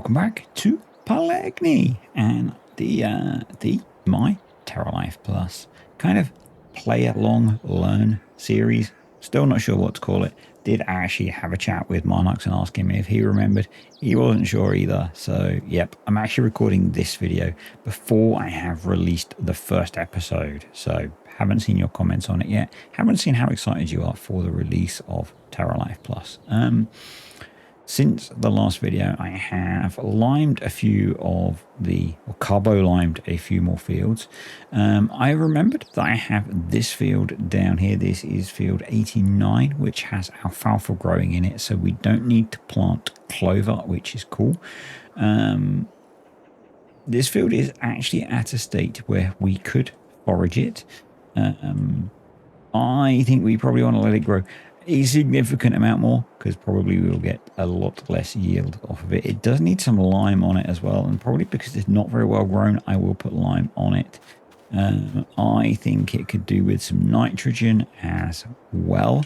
welcome back to Pallegney and my Terralife Plus kind of play along learn series. Still not sure what to call it. Did actually have a chat with Monarchs and ask him if he remembered. He wasn't sure either. So yep, I'm actually recording this video before I have released the first episode. So haven't seen your comments on it yet. Haven't seen how excited you are for the release of Terralife Plus. Since the last video, I have limed a few of or carbo limed a few more fields. I remembered that I have this field down here. This is field 89, which has alfalfa growing in it. So we don't need to plant clover, which is cool. This field is actually at a state where we could forage it. I think we probably want to let it grow a significant amount more because probably we will get a lot less yield off of it. It does need some lime on it as well, and probably because it's not very well grown, I will put lime on it. I think it could do with some nitrogen as well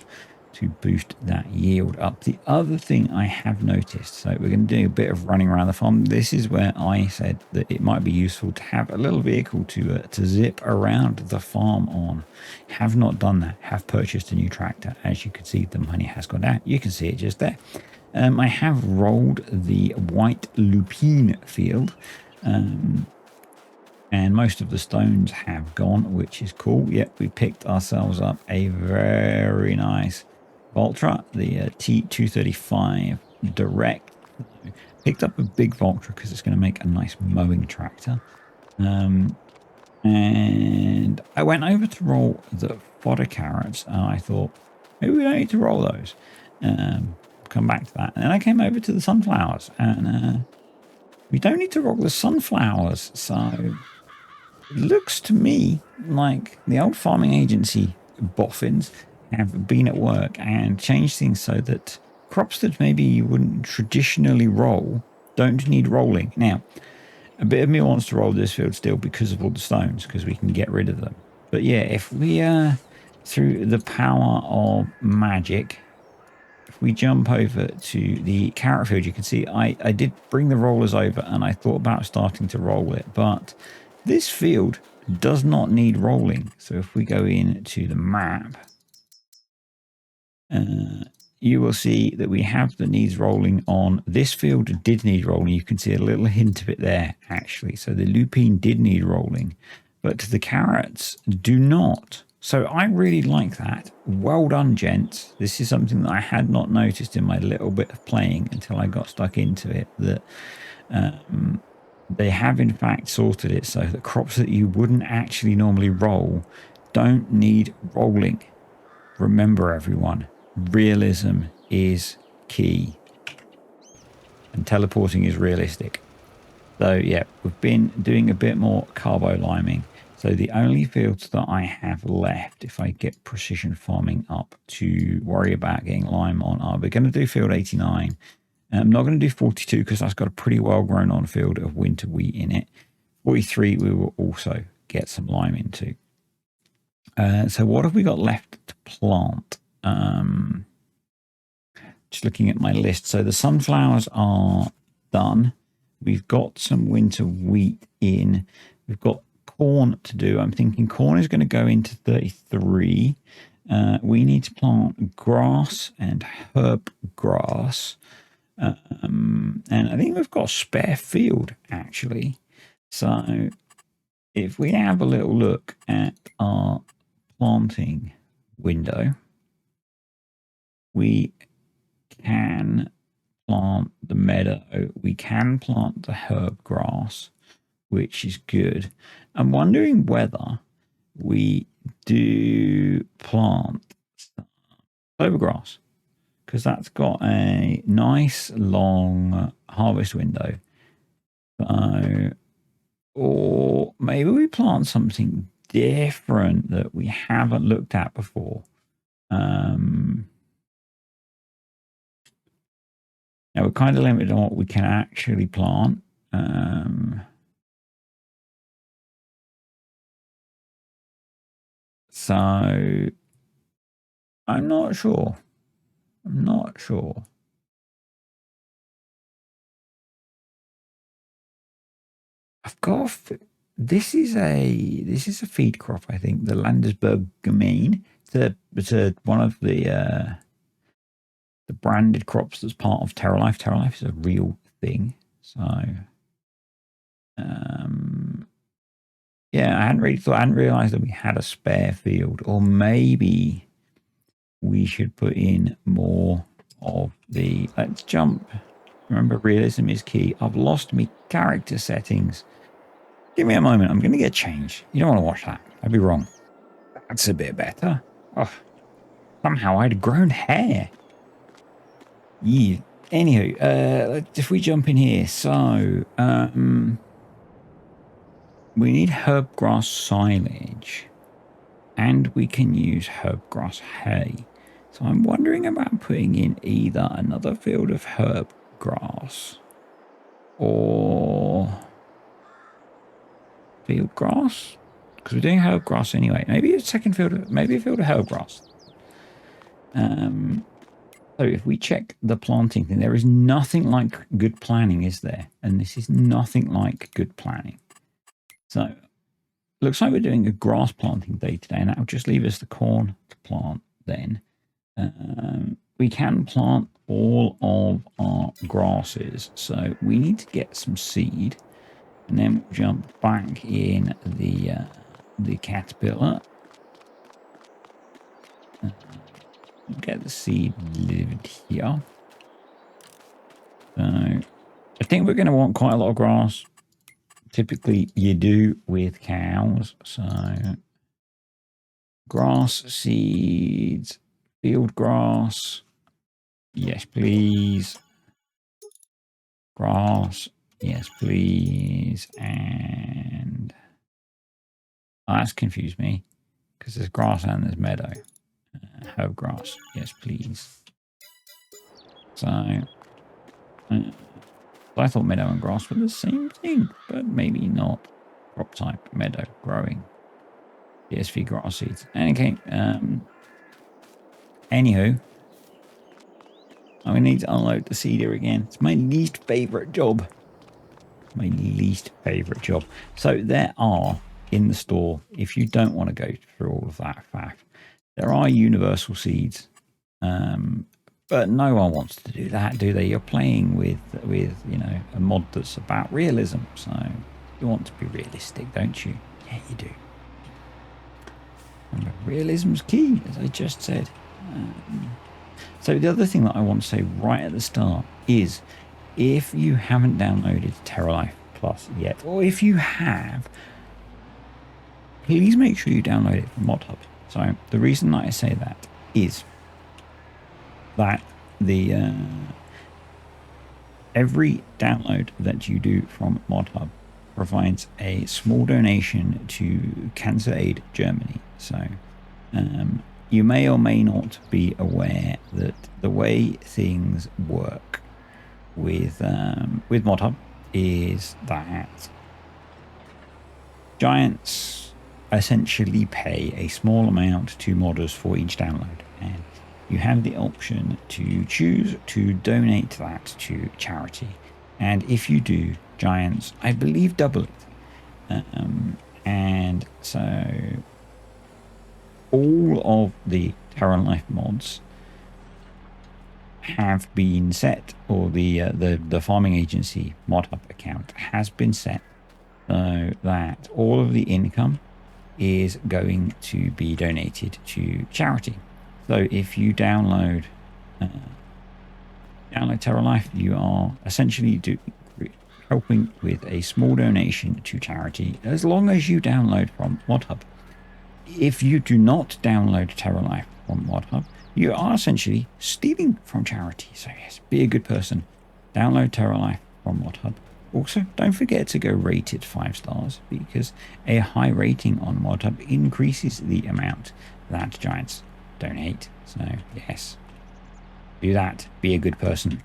to boost that yield up. The other thing I have noticed, so we're going to do a bit of running around the farm. This is where I said that it might be useful to have a little vehicle to zip around the farm on. Have not done that. Have purchased a new tractor. As you can see, the money has gone down. You can see it just there. I have rolled the white lupine field. And most of the stones have gone, which is cool. Yep, we picked ourselves up a very nice Valtra, the T235 Direct. Picked up a big Valtra because it's going to make a nice mowing tractor. And I went over to roll the fodder carrots, and I thought, maybe we don't need to roll those. Come back to that. And then I came over to the sunflowers, and we don't need to roll the sunflowers, so it looks to me like the old farming agency boffins have been at work and changed things so that crops that maybe you wouldn't traditionally roll don't need rolling. Now, a bit of me wants to roll this field still because of all the stones, because we can get rid of them. But yeah, if we, through the power of magic, if we jump over to the carrot field, you can see I did bring the rollers over and I thought about starting to roll it, but this field does not need rolling. So if we go into the map, you will see that we have the needs rolling on. This field did need rolling. You can see a little hint of it there, actually. So the lupine did need rolling, but the carrots do not. So I really like that. Well done, gents. This is something that I had not noticed in my little bit of playing until I got stuck into it, that they have in fact sorted it so that crops that you wouldn't actually normally roll don't need rolling. Remember, everyone, realism is key and teleporting is realistic. So yeah, we've been doing a bit more carbo liming. So the only fields that I have left, if I get precision farming up to worry about getting lime on, are we're going to do field 89. I'm not going to do 42 because that's got a pretty well grown on field of winter wheat in it. 43 we will also get some lime into. So what have we got left to plant? Just looking at my list. So the sunflowers are done. We've got some winter wheat in. We've got corn to do. I'm thinking corn is going to go into 33. We need to plant grass and herb grass. And I think we've got a spare field, actually. So if we have a little look at our planting window, we can plant the meadow. We can plant the herb grass, which is good. I'm wondering whether we do plant clover grass, because that's got a nice long harvest window. So, or maybe we plant something different that we haven't looked at before. Now we're kind of limited on what we can actually plant. So I'm not sure. I'm not sure. I've got. This is a feed crop. I think the Landesberg Gemein. It's one of the branded crops that's part of Terralife. Terralife is a real thing. So, yeah, I hadn't realized that we had a spare field, or maybe we should put in more of the. Let's jump. Remember, realism is key. I've lost my character settings. Give me a moment. I'm going to get changed. You don't want to watch that. I'd be wrong. That's a bit better. Oh, somehow I'd grown hair. Yeah. Anywho, if we jump in here, so we need herb grass silage, and we can use herb grass hay. So I'm wondering about putting in either another field of herb grass or field grass, because we're doing herb grass anyway. Maybe a second field, maybe a field of herb grass. So if we check the planting thing, there is nothing like good planning, is there? And this is nothing like good planning. So looks like we're doing a grass planting day today, and that will just leave us the corn to plant then. We can plant all of our grasses, so we need to get some seed, and then we'll jump back in the caterpillar. Get the seed delivered here. So I think we're going to want quite a lot of grass. Typically you do with cows. So grass seeds, field grass. Yes, please. Grass. Yes, please. And that's confused me because there's grass and there's meadow. Herb grass. Yes, please. So I thought meadow and grass were the same thing, but maybe not. Crop type, meadow, growing. PSV grass seeds. Okay, anywho, I'm going to need to unload the seeder again. It's my least favorite job. My least favorite job. So there are, in the store, if you don't want to go through all of that faff, there are universal seeds. But no one wants to do that, do they? You're playing with you know, a mod that's about realism. So you want to be realistic, don't you? Yeah, you do. Remember, realism's key, as I just said. So the other thing that I want to say right at the start is, if you haven't downloaded Terralife Plus yet, or if you have, please make sure you download it from ModHub. So the reason that I say that is that every download that you do from ModHub provides a small donation to Cancer Aid Germany. So you may or may not be aware that the way things work with ModHub is that giants essentially pay a small amount to modders for each download, and you have the option to choose to donate that to charity. And if you do, giants, I believe, double it. And so all of the Terralife mods have been set, or the farming agency ModHub account has been set so that all of the income is going to be donated to charity. So if you download Terralife, you are essentially helping with a small donation to charity, as long as you download from ModHub. If you do not download Terralife from ModHub, you are essentially stealing from charity. So yes, be a good person. Download Terralife from ModHub. Also, don't forget to go rate it 5 stars, because a high rating on ModHub increases the amount that giants donate. So yes, do that. Be a good person.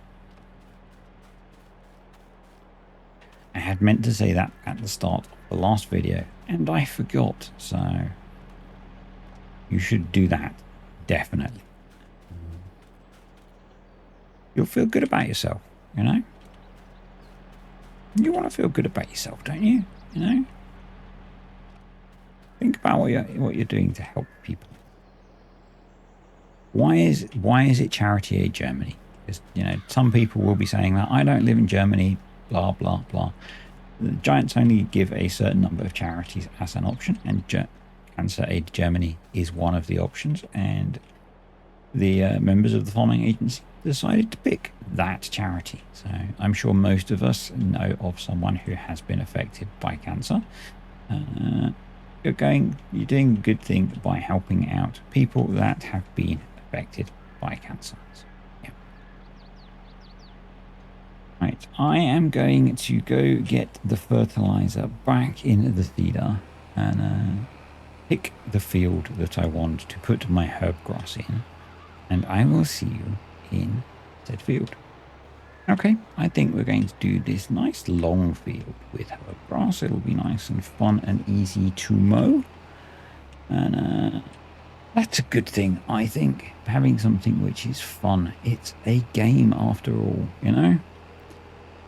I had meant to say that at the start of the last video, and I forgot. So you should do that, definitely. You'll feel good about yourself, you know? You want to feel good about yourself, don't you? You know? Think about what you're doing to help people. Why is it Charity Aid Germany? Because, you know, some people will be saying that I don't live in Germany, blah, blah, blah. The Giants only give a certain number of charities as an option, and Cancer Aid Germany is one of the options, and the members of the farming agency decided to pick that charity. So I'm sure most of us know of someone who has been affected by cancer. You're doing a good thing by helping out people that have been affected by cancer. So, yeah. Right, I am going to go get the fertilizer back in the feeder and pick the field that I want to put my herb grass in, and I will see you in said field. Okay, I think we're going to do this nice long field with herb grass. It'll be nice and fun and easy to mow. And that's a good thing, I think, having something which is fun. It's a game after all, you know?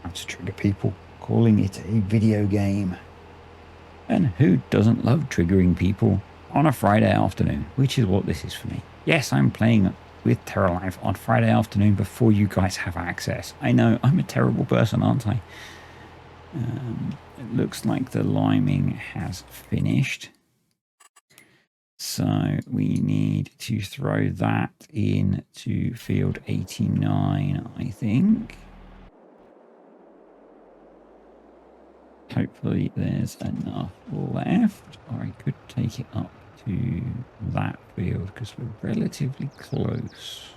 Not to trigger people, calling it a video game. And who doesn't love triggering people on a Friday afternoon, which is what this is for me. Yes, I'm playing with Terralife on Friday afternoon before you guys have access. I know, I'm a terrible person, aren't I? It looks like the liming has finished. So we need to throw that in to field 89, I think. Hopefully there's enough left, or I could take it up to that field because we're relatively close.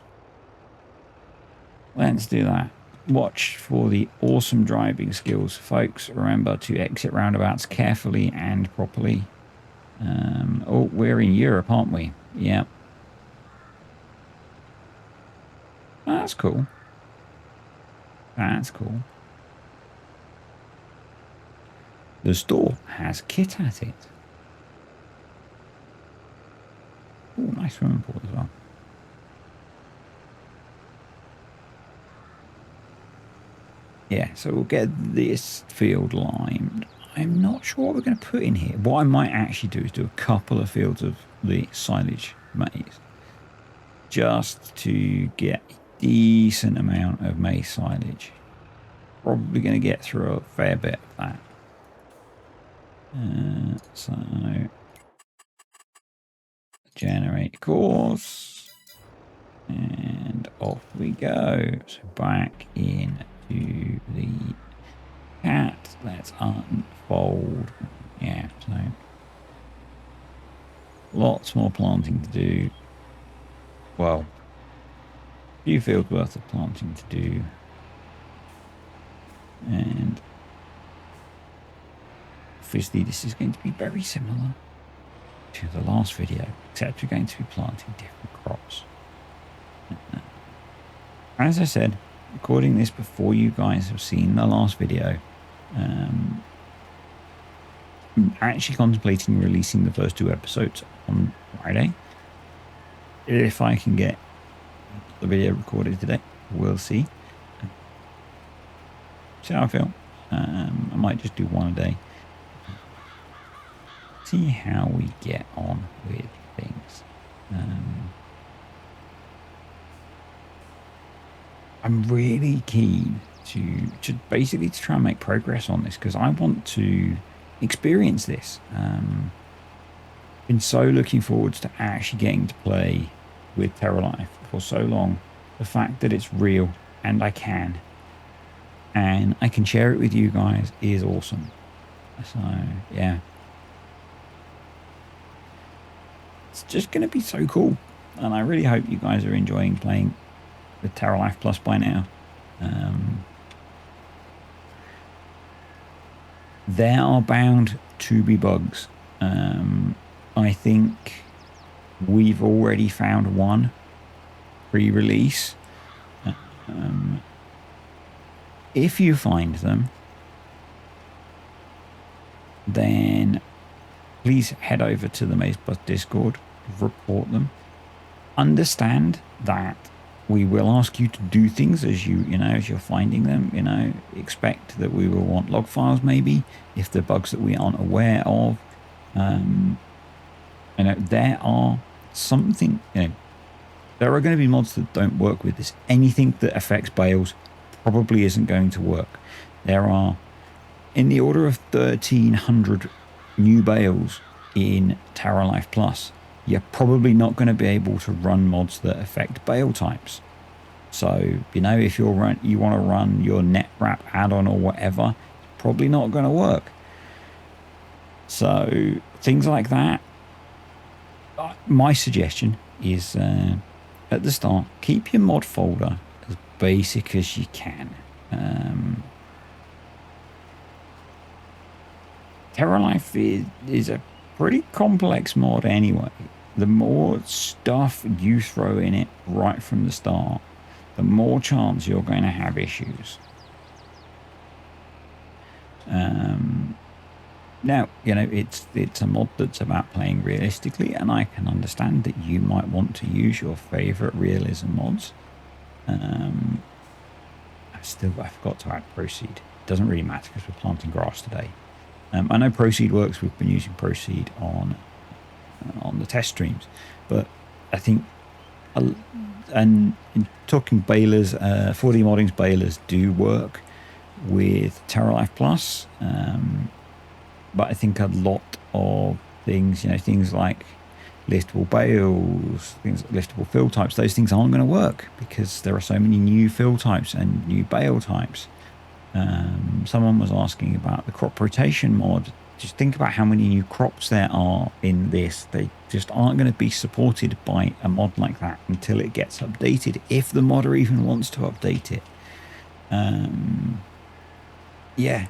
Let's do that. Watch for the awesome driving skills, folks. Remember to exit roundabouts carefully and properly. Oh, we're in Europe, aren't we? Yeah. That's cool. That's cool. The store has kit at it. Oh, nice swimming pool as well. Yeah, so we'll get this field limed. I'm not sure what we're going to put in here. What I might actually do is do a couple of fields of the silage maize, just to get a decent amount of maize silage. Probably going to get through a fair bit of that. So generate course, and off we go. So back into the cat. Let's unfold. Yeah, so lots more planting to do. Well, a few fields worth of planting to do. And obviously this is going to be very similar to the last video, except we're going to be planting different crops. As I said, recording this before you guys have seen the last video. I'm actually contemplating releasing the first 2 episodes on Friday. If I can get the video recorded today, we'll see. See how I feel. I might just do one a day. See how we get on with things. I'm really keen to basically to try and make progress on this because I want to experience this. Been so looking forward to actually getting to play with Terralife for so long. The fact that it's real and I can share it with you guys is awesome. So yeah, it's just going to be so cool, and I really hope you guys are enjoying playing with Terralife Plus by now. There are bound to be bugs. I think we've already found one pre-release. If you find them, then please head over to the MazeBus Discord, report them. Understand that we will ask you to do things as as you're finding them. Expect that we will want log files maybe if they're bugs that we aren't aware of. There are something, there are going to be mods that don't work with this. Anything that affects bales probably isn't going to work. There are in the order of 1,300 new bales in Terralife Plus. You're probably not going to be able to run mods that affect bale types. So, if you want to run your net wrap add-on or whatever, it's probably not going to work. So, things like that. My suggestion is at the start, keep your mod folder as basic as you can. Terralife is a pretty complex mod anyway. The more stuff you throw in it right from the start, the more chance you're going to have issues. Now, it's a mod that's about playing realistically, and I can understand that you might want to use your favorite realism mods. I forgot to add Proceed. It doesn't really matter because we're planting grass today. I know Proceed works. We've been using Proceed on the test streams, but I think, and in talking balers, 4D modding's balers do work with Terralife Plus, but I think a lot of things, things like liftable bales, things like liftable fill types, those things aren't going to work because there are so many new fill types and new bale types. Someone was asking about the crop rotation mod. Just think about how many new crops there are in this. They just aren't going to be supported by a mod like that until it gets updated, if the modder even wants to update it. Yeah,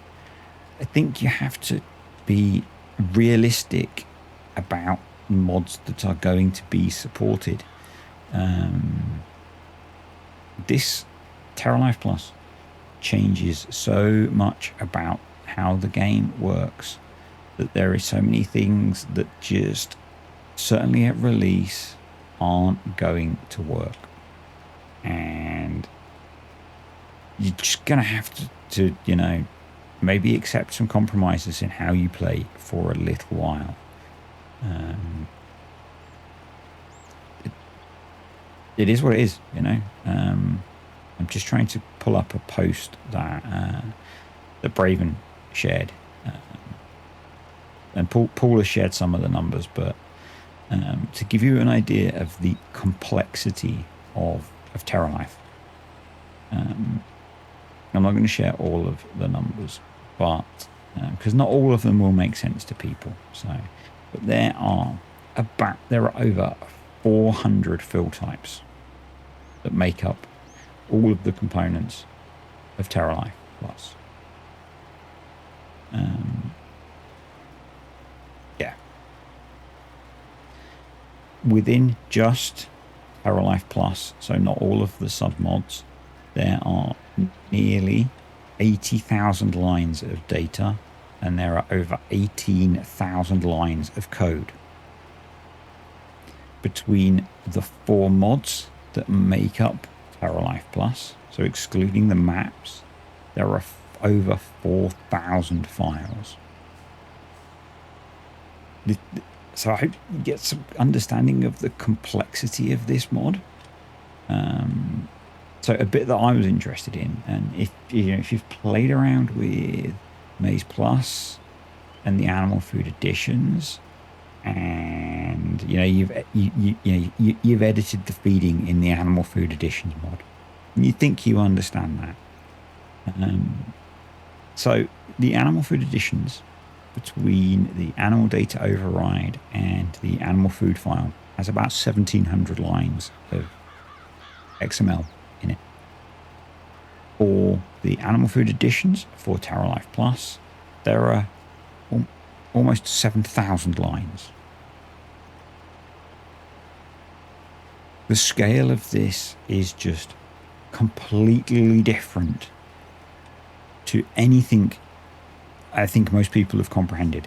I think you have to be realistic about mods that are going to be supported. This Terralife Plus changes so much about how the game works that there is so many things that just certainly at release aren't going to work, and you're just gonna have to maybe accept some compromises in how you play for a little while. It is what it is. I'm just trying to pull up a post that Braven shared, and Paul has shared some of the numbers, but to give you an idea of the complexity of Terralife, I'm not going to share all of the numbers, but because not all of them will make sense to people. But there are over 400 fill types that make up all of the components of Terralife Plus. Within just Terralife Plus, so not all of the submods, there are nearly 80,000 lines of data, and there are over 18,000 lines of code. Between the 4 mods that make up Terralife Plus, so excluding the maps, there are over 4,000 files. So I hope you get some understanding of the complexity of this mod. So a bit that I was interested in, and if you've played around with Maize Plus and the animal food additions, and you've edited the feeding in the animal food additions mod, and you think you understand that. So the animal food additions, between the animal data override and the animal food file, has about 1,700 lines of XML in it. For the animal food additions for Terralife Plus, there are almost 7,000 lines. The scale of this is just completely different to anything I think most people have comprehended.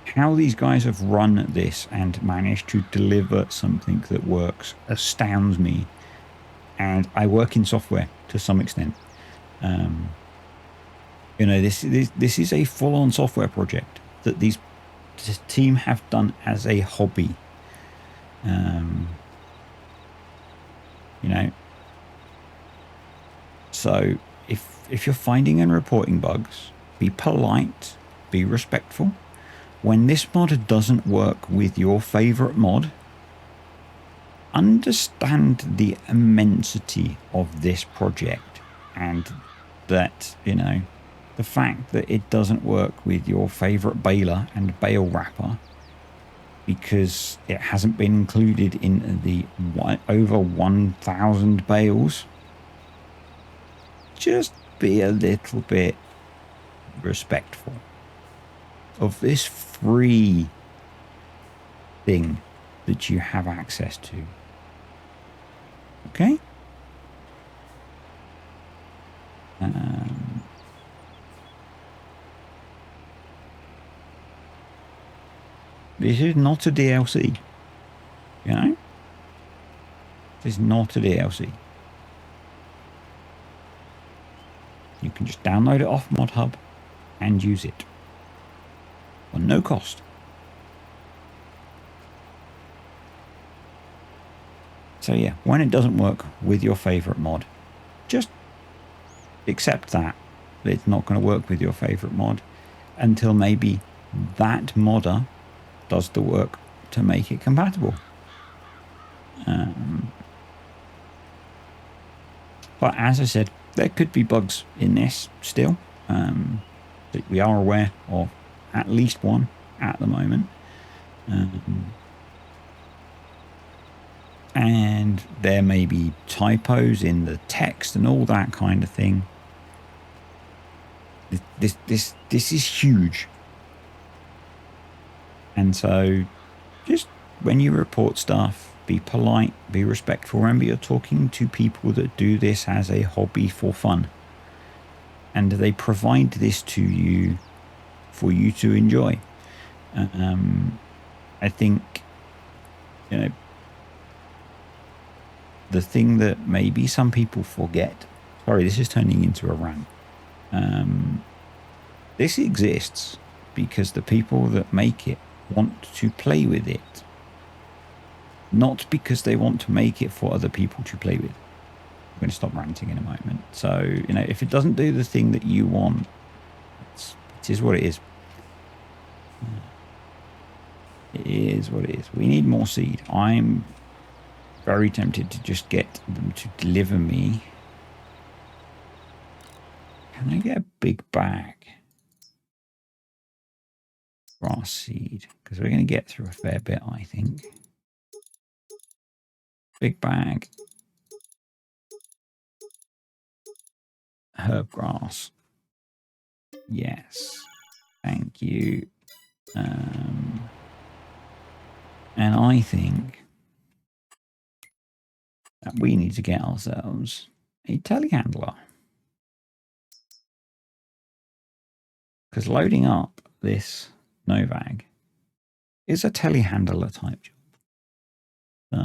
How these guys have run this and managed to deliver something that works astounds me. And I work in software to some extent. You know, this is a full-on software project that this team have done as a hobby. You know, so if you're finding and reporting bugs, be polite, be respectful. When this mod doesn't work with your favorite mod, understand the immensity of this project, and that, you know, the fact that it doesn't work with your favorite baler and bale wrapper because it hasn't been included in the over 1,000 bales. Just be a little bit respectful of this free thing that you have access to. Okay? This is not a DLC. You know? This is not a DLC. You can just download it off ModHub and use it for no cost. So yeah, when it doesn't work with your favorite mod, just accept that it's not going to work with your favorite mod until maybe that modder does the work to make it compatible. But as I said, there could be bugs in this still. That we are aware of at least one at the moment. And there may be typos in the text and all that kind of thing. This is huge. And so just when you report stuff, be polite, be respectful. Remember, you're talking to people that do this as a hobby for fun. And they provide this to you for you to enjoy. I think, you know, the thing that maybe some people forget, sorry, this is turning into a rant. This exists because the people that make it want to play with it, not because they want to make it for other people to play with. I'm going to stop ranting in a moment. So, you know, if it doesn't do the thing that you want, it is what it is. It is what it is. We need more seed. I'm very tempted to just get them to deliver me. Can I get a big bag? Grass seed. Because we're going to get through a fair bit, I think. Big bag. Herb grass. Yes. Thank you. And I think that we need to get ourselves a telehandler. Because loading up this Novag is a telehandler type job. So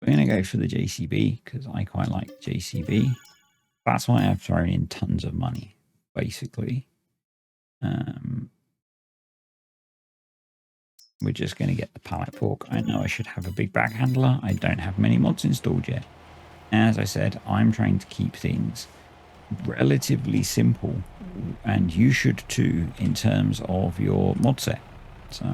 we're going to go for the JCB because I quite like JCB. That's why I've thrown in tons of money, basically. We're just going to get the pallet fork. I know I should have a big bag handler. I don't have many mods installed yet. As I said, I'm trying to keep things relatively simple, and you should too in terms of your mod set. So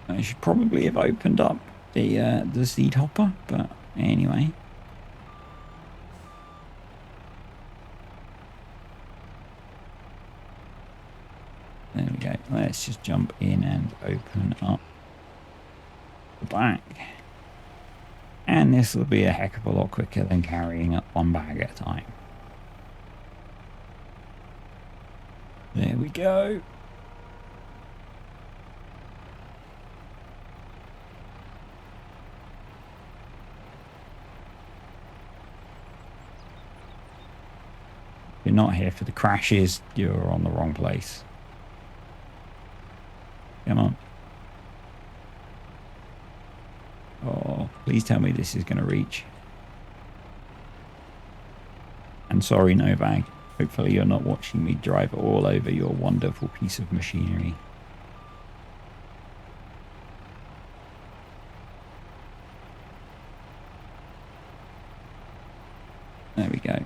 I should probably have opened up the seed hopper, but anyway. There we go. Let's just jump in and open up the back. And this will be a heck of a lot quicker than carrying up one bag at a time. There we go. you're not here for the crashes, you're on the wrong place. Come on. Oh, please tell me this is going to reach. And sorry, Novag. Hopefully you're not watching me drive all over your wonderful piece of machinery. There we go.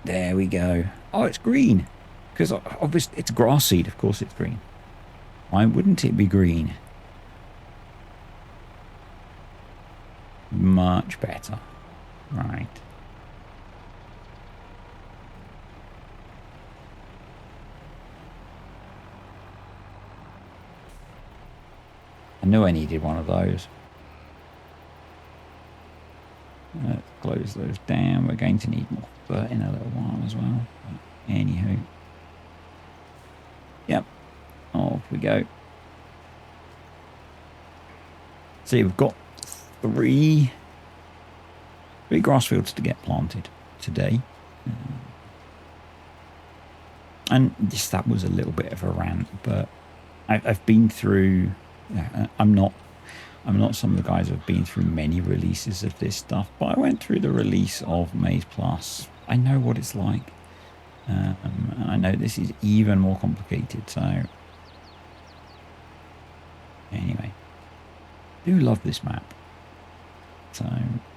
There we go. Oh, it's green. Because obviously it's grass seed. Of course it's green. Why wouldn't it be green? Much better. Right. I knew I needed one of those. Let's close those down. We're going to need more dirt in a little while as well. But anywho. Yep. Off we go. See, we've got three grass fields to get planted today. And yes, that was a little bit of a rant, but I've been through... I'm not some of the guys who have been through many releases of this stuff, but I went through the release of Maize Plus. I know what it's like. I know this is even more complicated, so... Anyway. I do love this map. So,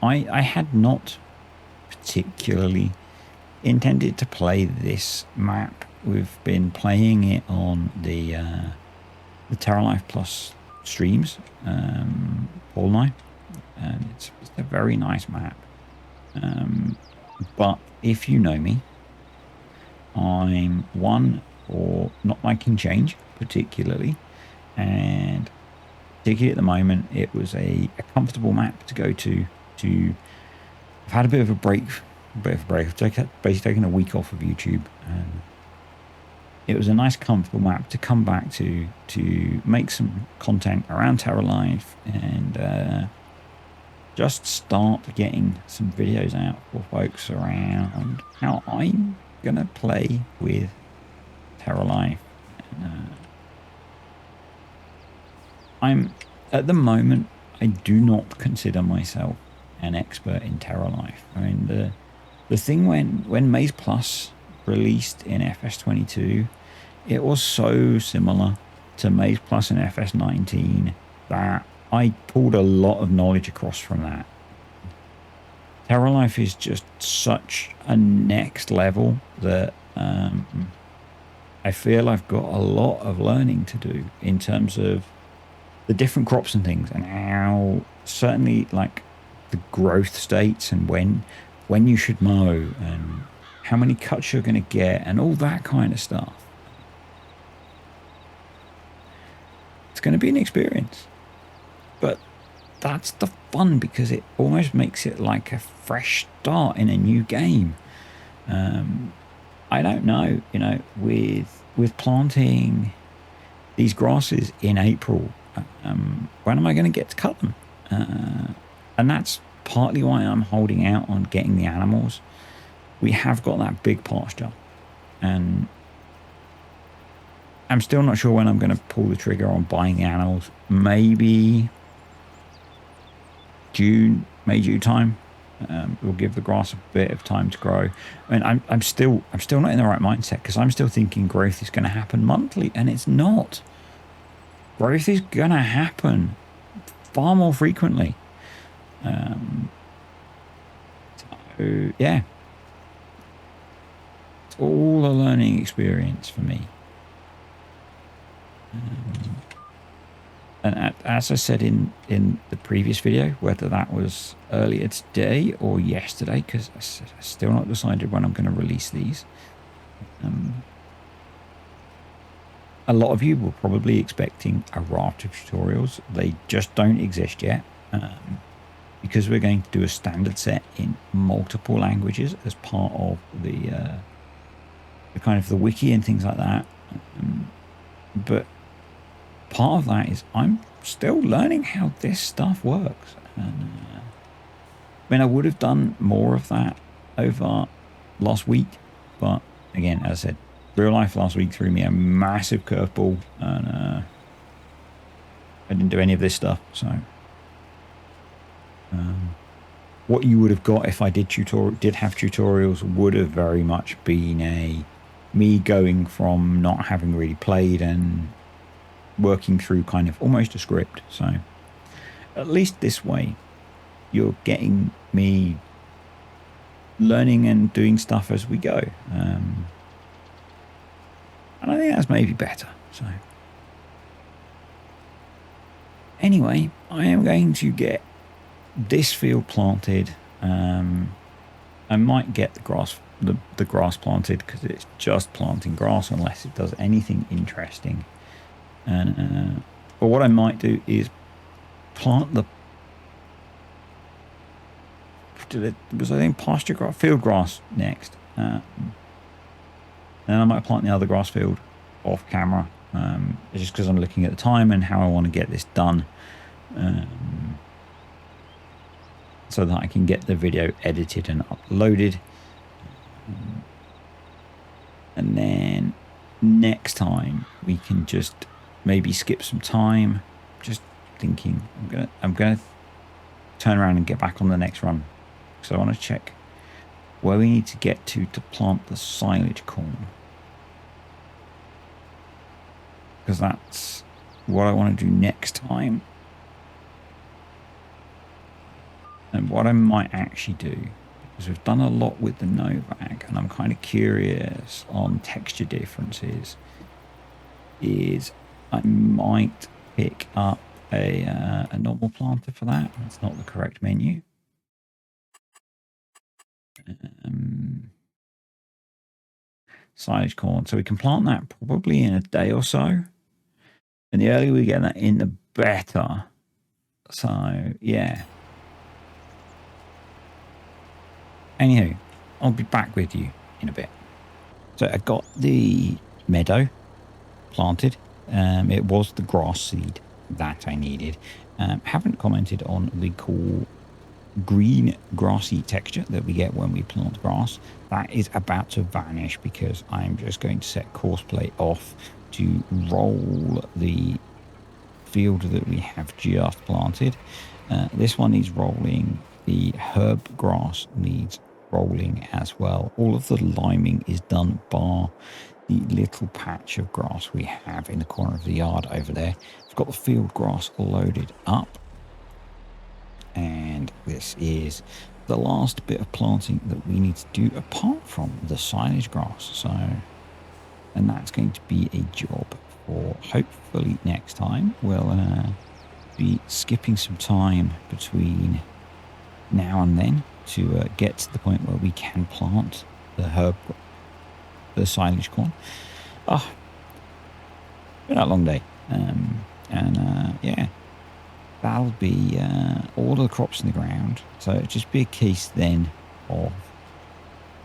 I had not particularly intended to play this map. We've been playing it on the Terralife Plus streams, Pallegney, and it's a very nice map. But if you know me, I'm one for not liking change particularly, and particularly at the moment it was a comfortable map to go to. I've had a bit of a break. I've basically taken a week off of YouTube, and it was a nice comfortable map to come back to make some content around Terralife and just start getting some videos out for folks around how I'm gonna play with Terralife. And, I'm at the moment, I do not consider myself an expert in Terralife. I mean, the thing when Maize Plus released in FS22, it was so similar to Maize Plus in FS19 that I pulled a lot of knowledge across from that. Terralife is just such a next level that I feel I've got a lot of learning to do in terms of the different crops and things, and how certainly like the growth states and when you should mow and how many cuts you're going to get and all that kind of stuff. It's going to be an experience, but that's the fun, because it almost makes it like a fresh start in a new game. I don't know, you know, with planting these grasses in April, when am I going to get to cut them? And that's partly why I'm holding out on getting the animals. We have got that big pasture, and I'm still not sure when I'm going to pull the trigger on buying the animals. Maybe June, May, June time. We'll give the grass a bit of time to grow. I mean, I'm still not in the right mindset, because I'm still thinking growth is going to happen monthly, and it's not. Growth is going to happen far more frequently. So, yeah. It's all a learning experience for me. And as I said in the previous video, whether that was earlier today or yesterday, because I still not decided when I'm going to release these. A lot of you were probably expecting a raft of tutorials. They just don't exist yet, because we're going to do a standard set in multiple languages as part of the kind of the wiki and things like that. But part of that is I'm still learning how this stuff works. And mean, I would have done more of that over last week, but again, as I said, real life last week threw me a massive curveball, and I didn't do any of this stuff. So, what you would have got if I did have tutorials would have very much been me going from not having really played and working through kind of almost a script. So, at least this way, you're getting me learning and doing stuff as we go. And I think that's maybe better. So anyway, I am going to get this field planted. I might get the grass planted because it's just planting grass unless it does anything interesting. And but what I might do is plant because I think pasture grass, field grass next. And I might plant the other grass field off camera, just because I'm looking at the time and how I want to get this done, so that I can get the video edited and uploaded. And then next time we can just maybe skip some time. Just thinking, I'm gonna turn around and get back on the next run. So I want to check where we need to get to plant the silage corn, because that's what I want to do next time. And what I might actually do, because we've done a lot with the Novak, and I'm kind of curious on texture differences, is I might pick up a normal planter for that. That's not the correct menu. Silage corn. So we can plant that probably in a day or so. And the earlier we get that in, the better. So, yeah. Anywho, I'll be back with you in a bit. So I got the meadow planted. It was the grass seed that I needed. Haven't commented on the cool green grassy texture that we get when we plant grass. That is about to vanish because I'm just going to set courseplay off to roll the field that we have just planted. This one needs rolling. The herb grass needs rolling as well. All of the liming is done bar the little patch of grass we have in the corner of the yard over there. I've got the field grass loaded up, and this is the last bit of planting that we need to do apart from the silage grass. So, and that's going to be a job for hopefully next time. We'll be skipping some time between now and then to get to the point where we can plant the silage corn. Oh, been a long day. Yeah, that'll be all the crops in the ground. So it'll just be a case then of,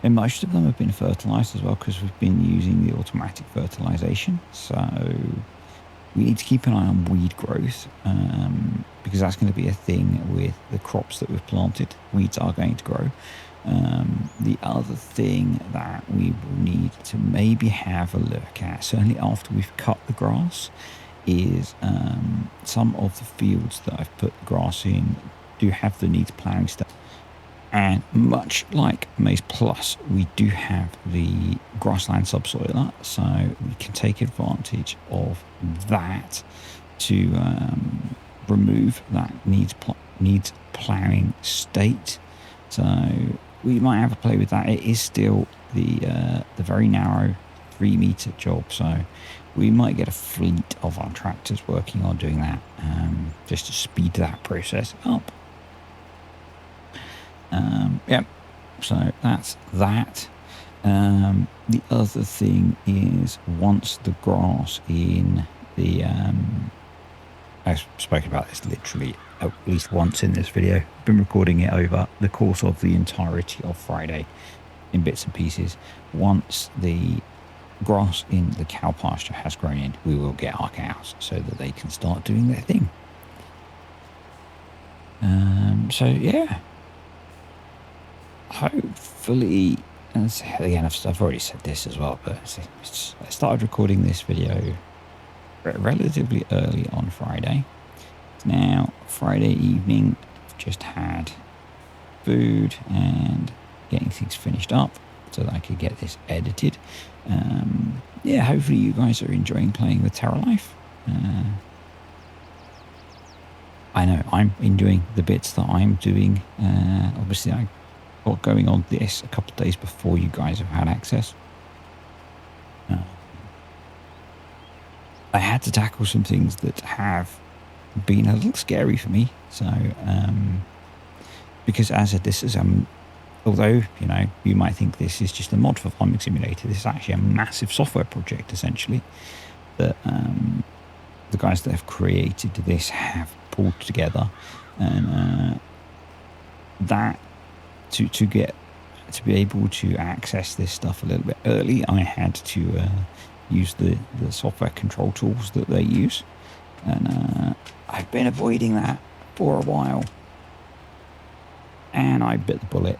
and most of them have been fertilized as well because we've been using the automatic fertilization. So we need to keep an eye on weed growth, because that's going to be a thing with the crops that we've planted. Weeds are going to grow. The other thing that we will need to maybe have a look at, certainly after we've cut the grass, is some of the fields that I've put the grass in do have the needs planning stuff. And much like Maize Plus, we do have the grassland subsoiler, so we can take advantage of that to remove that needs ploughing state. So we might have a play with that. It is still the very narrow 3-meter job, so we might get a fleet of our tractors working on doing that, just to speed that process up. Yeah, so that's that. The other thing is, once the grass in the I've spoken about this literally at least once in this video. I've been recording it over the course of the entirety of Friday in bits and pieces. Once the grass in the cow pasture has grown in, we will get our cows so that they can start doing their thing. So yeah, hopefully, and again, I've already said this as well, but I started recording this video relatively early on Friday. It's now Friday evening. I've just had food and getting things finished up so that I could get this edited. Yeah, hopefully you guys are enjoying playing with Terralife. I know I'm enjoying the bits that I'm doing. Obviously, I got going on this a couple of days before you guys have had access. I had to tackle some things that have been a little scary for me. So, because as I said, this is although you might think this is just a mod for Farming Simulator, this is actually a massive software project essentially that the guys that have created this have pulled together, and that to be able to access this stuff a little bit early, I had to use the software control tools that they use, and I've been avoiding that for a while, and I bit the bullet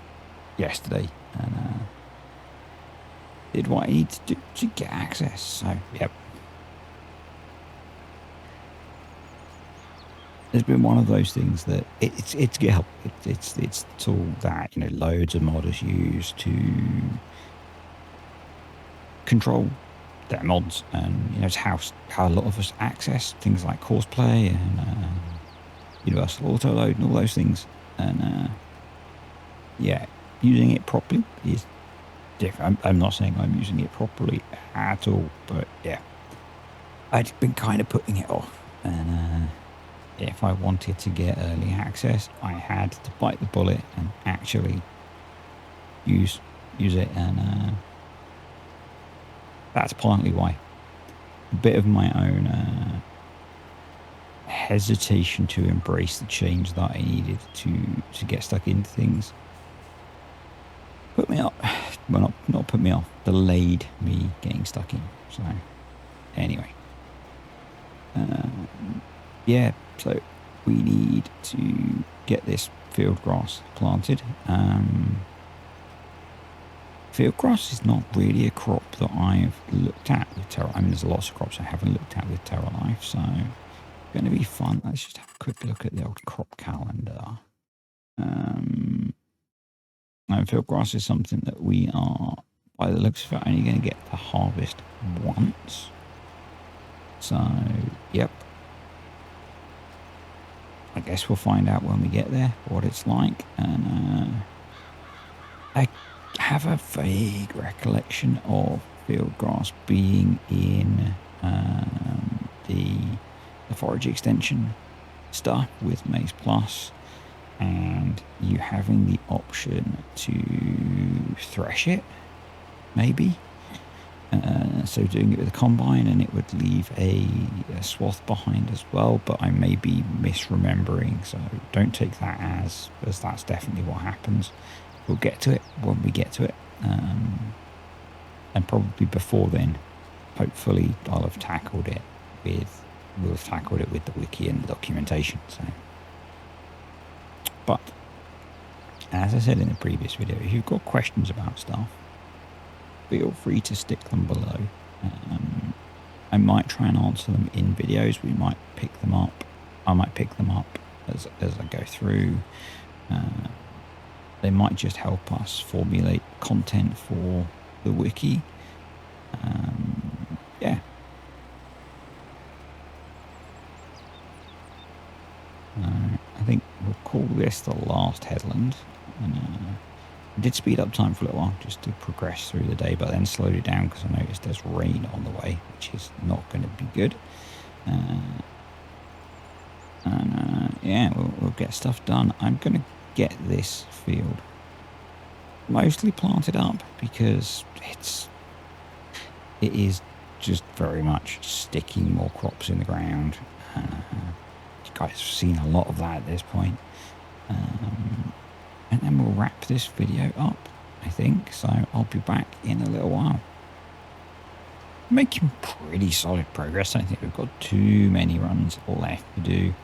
yesterday and did what I need to do to get access. So yep, it's been one of those things that it's GitHub. It's the tool that loads of modders use to control their mods, and it's how a lot of us access things like Courseplay and Universal Autoload and all those things. And yeah, using it properly is different. I'm not saying I'm using it properly at all, but yeah, I'd been kind of putting it off, and if I wanted to get early access, I had to bite the bullet and actually use it, and that's partly why. A bit of my own hesitation to embrace the change that I needed to get stuck into things put me up. Well, not put me off, delayed me getting stuck in. So anyway, yeah, so we need to get this field grass planted. Field grass is not really a crop that I've looked at with Terralife. I mean, there's lots of crops I haven't looked at with Terralife, so it's going to be fun. Let's just have a quick look at the old crop calendar. And field grass is something that we are, by the looks of it, only going to get to harvest once. So, yep. I guess we'll find out when we get there what it's like. And I have a vague recollection of field grass being in the forage extension stuff with Maize Plus, and you having the option to thresh it, maybe. So doing it with a combine, and it would leave a swath behind as well, but I may be misremembering, so don't take that as that's definitely what happens. We'll get to it when we get to it, and probably before then, hopefully I'll have tackled it we'll have tackled it with the wiki and the documentation. So, but as I said in the previous video, if you've got questions about stuff, feel free to stick them below. I might try and answer them in videos. We might pick them up. I might pick them up as I go through. They might just help us formulate content for the wiki. Yeah. I think we'll call this the last headland. And I did speed up time for a little while just to progress through the day, but then slowed it down because I noticed there's rain on the way, which is not going to be good. Yeah, we'll get stuff done. I'm going to get this field mostly planted up because it is just very much sticking more crops in the ground. You guys have seen a lot of that at this point. And then we'll wrap this video up, I think. So I'll be back in a little while. Making pretty solid progress. I don't think we've got too many runs left to do.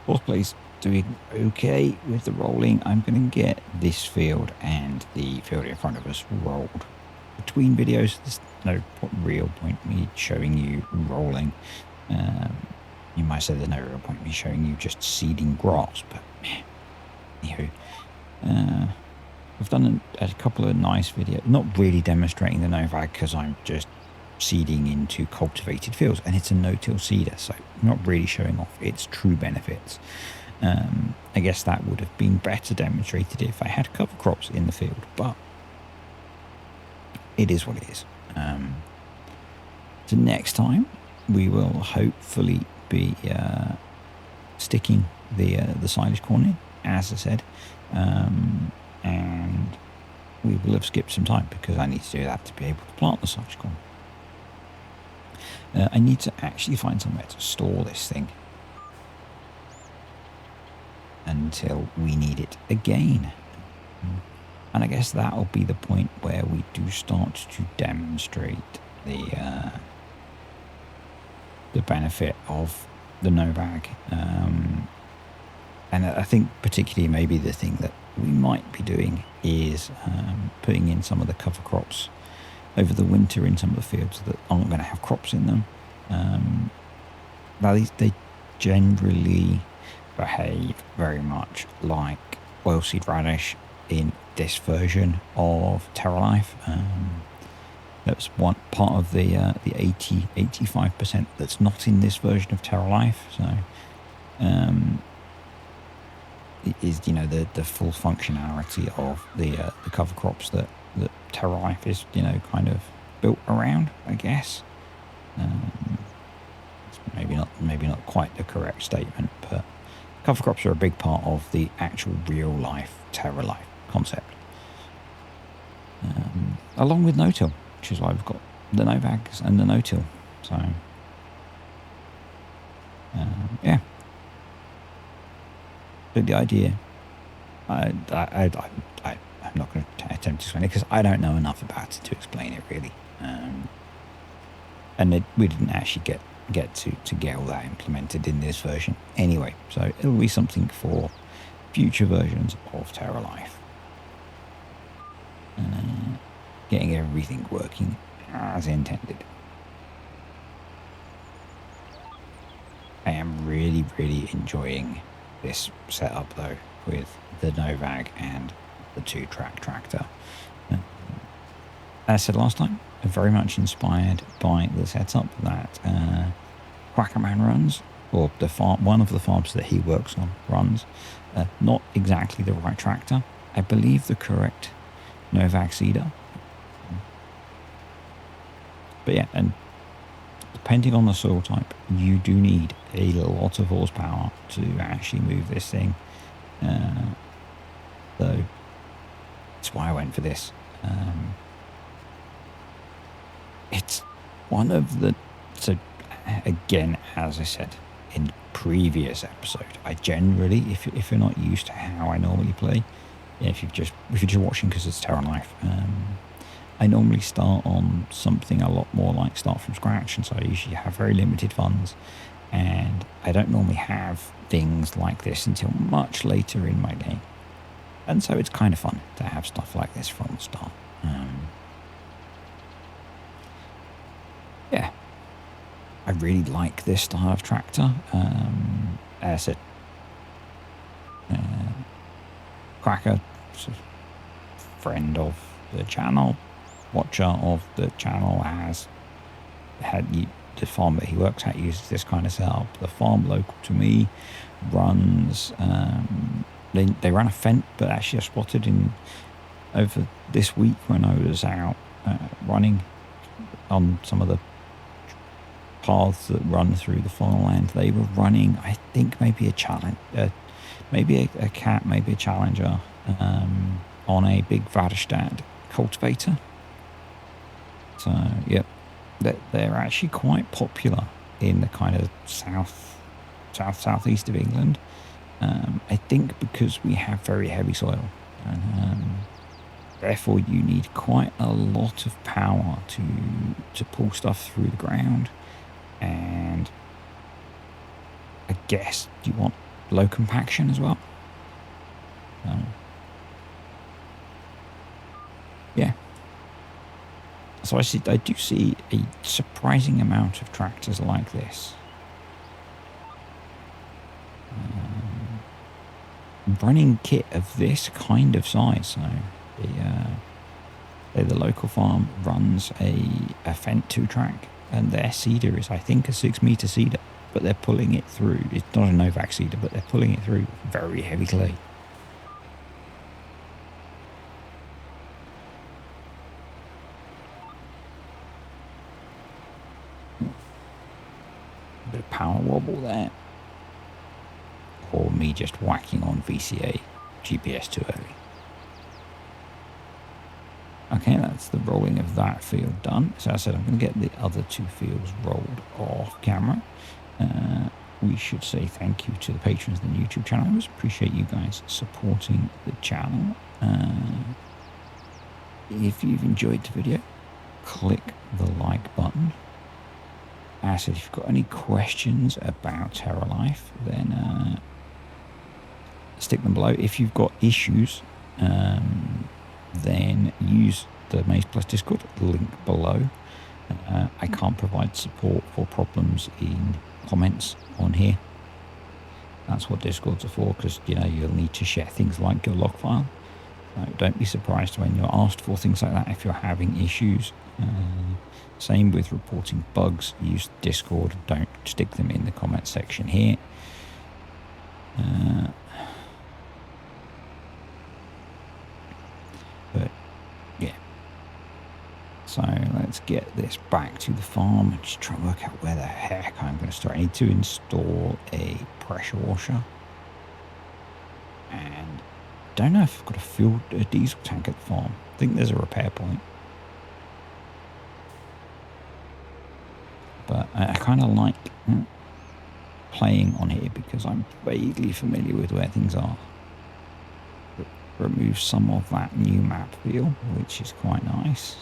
Fourth place doing okay with the rolling. I'm going to get this field and the field in front of us rolled. Between videos, there's no real point me showing you rolling. You might say there's no real point me showing you just seeding grass, but I've done a couple of nice videos, not really demonstrating the Novag because I'm just seeding into cultivated fields, and it's a no-till seeder, so not really showing off its true benefits. I guess that would have been better demonstrated if I had cover crops in the field, but it is what it is. So next time we will hopefully be sticking the silage corn in, as I said, and we will have skipped some time because I need to do that to be able to plant the silage corn. I need to actually find somewhere to store this thing until we need it again. And I guess that'll be the point where we do start to demonstrate the benefit of the Novag. And I think particularly maybe the thing that we might be doing is putting in some of the cover crops over the winter in some of the fields that aren't going to have crops in them. Now they generally behave very much like oilseed radish in this version of Terralife. That's one part of the 85% that's not in this version of Terralife. So it is, you know, the full functionality of the cover crops that Terralife is, you know, kind of built around, I guess. It's maybe not quite the correct statement, but cover crops are a big part of the actual real life Terralife concept, along with no-till, which is why we've got the Novags and the no-till. So yeah, but the idea, I'm not going to attempt to explain it because I don't know enough about it to explain it really, and we didn't actually get to get all that implemented in this version anyway, so it'll be something for future versions of Terralife. Getting everything working as intended. I am really enjoying this setup though, with the Novag and the 2-track tractor. As I said last time, I'm very much inspired by the setup that Quackerman runs, or one of the farms that he works on runs. Not exactly the right tractor. I believe the correct Novag seeder. But yeah, and depending on the soil type, you do need a lot of horsepower to actually move this thing. So that's why I went for this. It's one of the... So again, as I said in previous episode, I generally, if you're not used to how I normally play, if you're just watching because it's Terralife, I normally start on something a lot more like start from scratch, and so I usually have very limited funds, and I don't normally have things like this until much later in my game, and so it's kind of fun to have stuff like this from the start. Yeah, I really like this style of tractor. As I said, Cracker, friend of the channel, watcher of the channel, has had the farm that he works at uses this kind of setup. The farm local to me runs they run a Fent, but actually I spotted over this week when I was out running on some of the paths that run through the farmland, they were running, I think, maybe a challenge, maybe a cat, maybe a Challenger, on a big Vadestad cultivator. So yep, they're actually quite popular in the kind of southeast of England. I think because we have very heavy soil, and therefore you need quite a lot of power to pull stuff through the ground. And I guess you want low compaction as well. Yeah. So I do see a surprising amount of tractors like this. Running kit of this kind of size. So the local farm runs a Fendt 2-track, and their seeder is, I think, a 6-meter seeder, but they're pulling it through. It's not a Novak seeder, but they're pulling it through very heavy clay. A bit of power wobble there. Or me just whacking on VCA GPS too early. Okay, that's the rolling of that field done. So I said I'm going to get the other 2 fields rolled off camera. We should say thank you to the patrons of the YouTube channel. I always appreciate you guys supporting the channel. If you've enjoyed the video, click the like button. As I said, if you've got any questions about Terralife, then stick them below. If you've got issues, then use the Maze Plus Discord link below. I can't provide support for problems in comments on here. That's what Discords are for, because you'll need to share things like your log file. So don't be surprised when you're asked for things like that if you're having issues. Same with reporting bugs. Use Discord. Don't stick them in the comment section here. But yeah, so let's get this back to the farm and just try and work out where the heck I'm going to start. I need to install a pressure washer, and don't know if I've got a diesel tank at the farm. I think there's a repair point, but I kind of like playing on here because I'm vaguely familiar with where things are. Remove some of that new map feel, which is quite nice.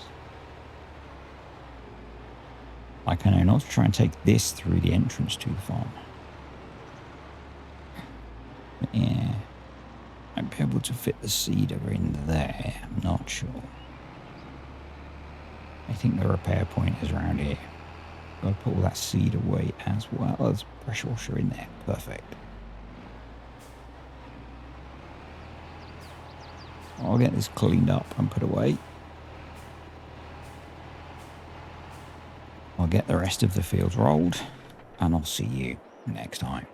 Like, I know not to try and take this through the entrance to the farm. But yeah, I'd be able to fit the seeder in there. I'm not sure. I think the repair point is around here. Got to put all that seed away as well as pressure washer in there. Perfect. I'll get this cleaned up and put away. I'll get the rest of the fields rolled, and I'll see you next time.